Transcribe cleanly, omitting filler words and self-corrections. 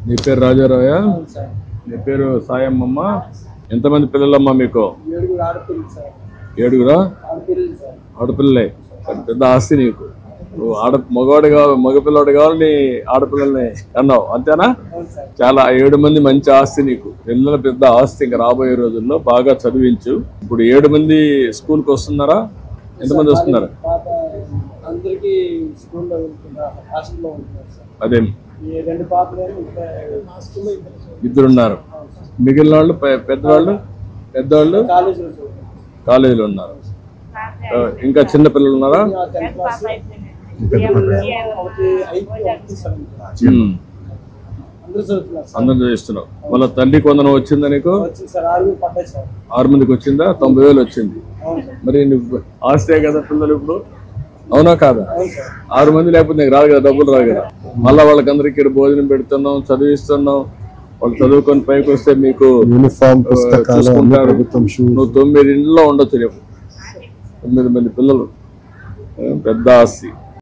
నీ పేరు రాజారాయ, నీ పేరు సాయమ్మమ్మ. ఎంతమంది పిల్లలమ్మా మీకు? 7 ఆడపిల్లలే. పెద్ద ఆస్తి నీకు. నువ్వు మగవాడు కావాలి, మగపిల్లవాడు కావాలి, నీ ఆడపిల్లల్ని అన్నావు అంతేనా? చాలా 7 మంది మంచి ఆస్తి నీకు. పిల్లల పెద్ద ఆస్తి. ఇంకా రాబోయే రోజుల్లో బాగా చదివించు. ఇప్పుడు 7 మంది స్కూల్కి వస్తున్నారా? ఎంతమంది వస్తున్నారు? అదే 2 ఉన్నారు. మిగిలిన వాళ్ళు పెద్దవాళ్ళు కాలేజీలో ఉన్నారు. ఇంకా చిన్న పిల్లలు ఉన్నారా? అందరూ చదివిస్తున్నావు. మళ్ళీ తల్లి కొందరం వచ్చిందా నీకు? 6 మందికి వచ్చిందా? 90,000 వచ్చింది. మరి నువ్వు ఆస్తే కదా పిల్లలు ఇప్పుడు, అవునా కాదా? 6 మంది లేకపోతే నీకు రాదు కదా, డబ్బులు రాదు కదా. మళ్ళీ వాళ్ళకందరికి ఇక్కడ భోజనం పెడుతున్నాం, చదివిస్తున్నాం. వాళ్ళు చదువుకొని పైకి వస్తే మీకు చూసుకుంటారు. నువ్వు 9 ఇంట్లో ఉండొచ్చు రేపు. 9 మంది పిల్లలు, పెద్ద ఆస్తి.